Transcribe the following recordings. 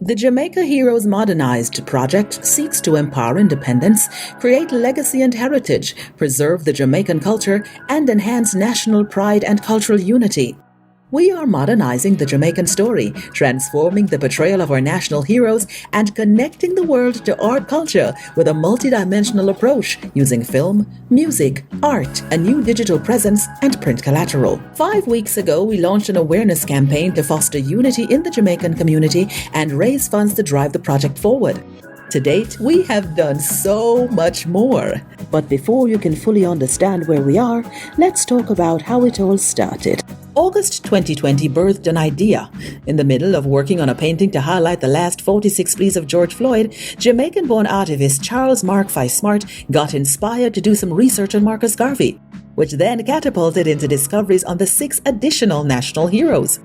The Jamaica Heroes Modernized project seeks to empower independence, create legacy and heritage, preserve the Jamaican culture, and enhance national pride and cultural unity. We are modernizing the Jamaican story, transforming the portrayal of our national heroes, and connecting the world to our culture with a multidimensional approach using film, music, art, a new digital presence, and print collateral. 5 weeks ago, we launched an awareness campaign to foster unity in the Jamaican community and raise funds to drive the project forward. To date, we have done so much more. But before you can fully understand where we are, let's talk about how it all started. August 2020 birthed an idea. In the middle of working on a painting to highlight the last 46 pleas of George Floyd, Jamaican-born artivist Charles Mark Fi Smart got inspired to do some research on Marcus Garvey, which then catapulted into discoveries on the 6 additional national heroes.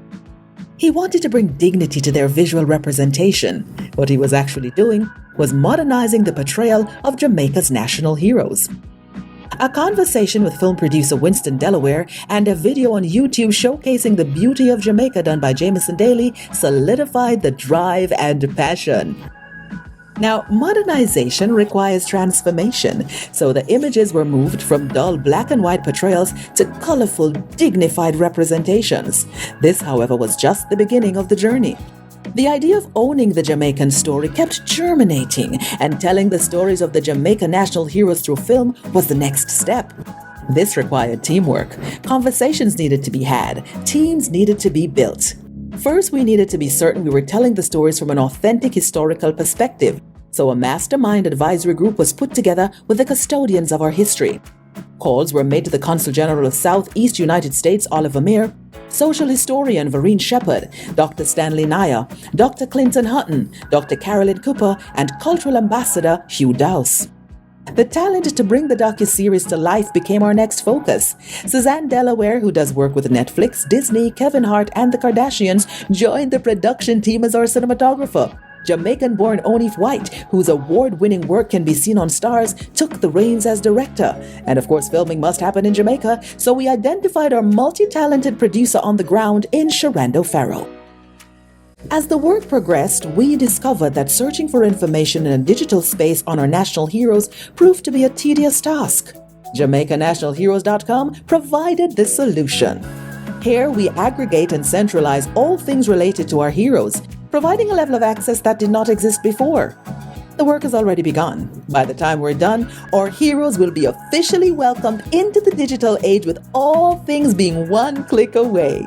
He wanted to bring dignity to their visual representation. What he was actually doing was modernizing the portrayal of Jamaica's national heroes. A conversation with film producer Winston Delaware and a video on YouTube showcasing the beauty of Jamaica done by Jameson Daly solidified the drive and passion. Now, modernization requires transformation, so the images were moved from dull black and white portrayals to colorful, dignified representations. This, however, was just the beginning of the journey. The idea of owning the Jamaican story kept germinating, and telling the stories of the Jamaica national heroes through film was the next step. This required teamwork. Conversations needed to be had. Teams needed to be built. First, we needed to be certain we were telling the stories from an authentic historical perspective, so a mastermind advisory group was put together with the custodians of our history. Calls were made to the Consul General of Southeast United States, Oliver Meir, social historian Vereen Shepherd, Dr. Stanley Naya, Dr. Clinton Hutton, Dr. Carolyn Cooper, and cultural ambassador Hugh Dowse. The talent to bring the docuseries to life became our next focus. Suzanne Delaware, who does work with Netflix, Disney, Kevin Hart, and the Kardashians, joined the production team as our cinematographer. Jamaican-born Oniffe White, whose award-winning work can be seen on Stars, took the reins as director. And of course, filming must happen in Jamaica, so we identified our multi-talented producer on the ground in Sherando, Ferril. As the work progressed, we discovered that searching for information in a digital space on our national heroes proved to be a tedious task. JamaicaNationalHeroes.com provided the solution. Here, we aggregate and centralize all things related to our heroes, providing a level of access that did not exist before. The work has already begun. By the time we're done, our heroes will be officially welcomed into the digital age, with all things being one click away.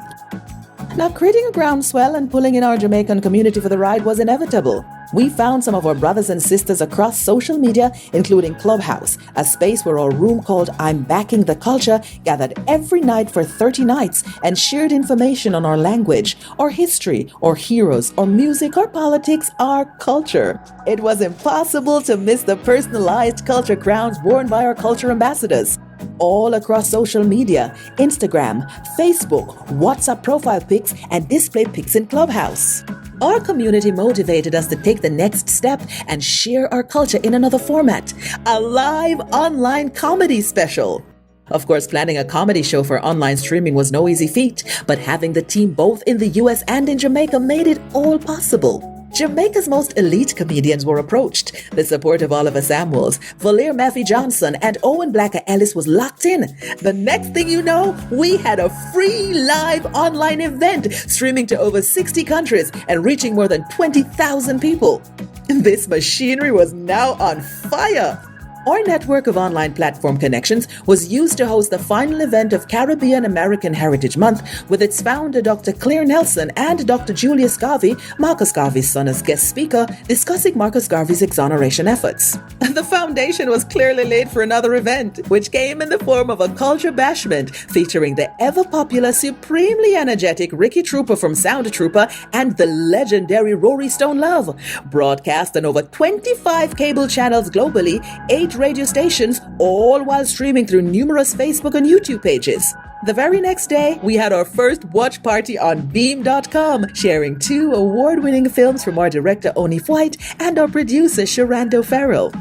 Now, creating a groundswell and pulling in our Jamaican community for the ride was inevitable. We found some of our brothers and sisters across social media, including Clubhouse, a space where our room called I'm Backing the Culture gathered every night for 30 nights and shared information on our language, our history, our heroes, our music, our politics, our culture. It was impossible to miss the personalized culture crowns worn by our culture ambassadors. All across social media, Instagram, Facebook, WhatsApp profile pics, and display pics in Clubhouse. Our community motivated us to take the next step and share our culture in another format, a live online comedy special. Of course, planning a comedy show for online streaming was no easy feat, but having the team both in the US and in Jamaica made it all possible. Jamaica's most elite comedians were approached. The support of Oliver Samuels, Valir Maffey Johnson, and Owen Blakka Ellis was locked in. The next thing you know, we had a free live online event streaming to over 60 countries and reaching more than 20,000 people. This machinery was now on fire. Our network of online platform connections was used to host the final event of Caribbean American Heritage Month, with its founder Dr. Claire Nelson and Dr. Julius Garvey, Marcus Garvey's son, as guest speaker, discussing Marcus Garvey's exoneration efforts. The foundation was clearly laid for another event, which came in the form of a culture bashment featuring the ever-popular, supremely energetic Ricky Trooper from Sound Trooper and the legendary Rory Stone Love. Broadcast on over 25 cable channels globally, 8 radio stations, all while streaming through numerous Facebook and YouTube pages. The very next day, we had our first watch party on Beam.com, sharing 2 award-winning films from our director Oniffe White and our producer Sherando Ferril.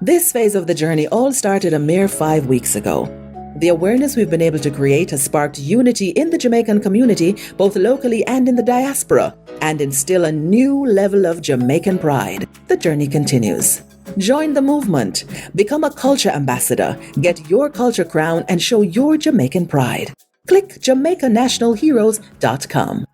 This phase of the journey all started a mere 5 weeks ago. The awareness we've been able to create has sparked unity in the Jamaican community, both locally and in the diaspora, and instill a new level of Jamaican pride. The journey continues. Join the movement. Become a culture ambassador. Get your culture crown and show your Jamaican pride. Click JamaicaNationalHeroes.com.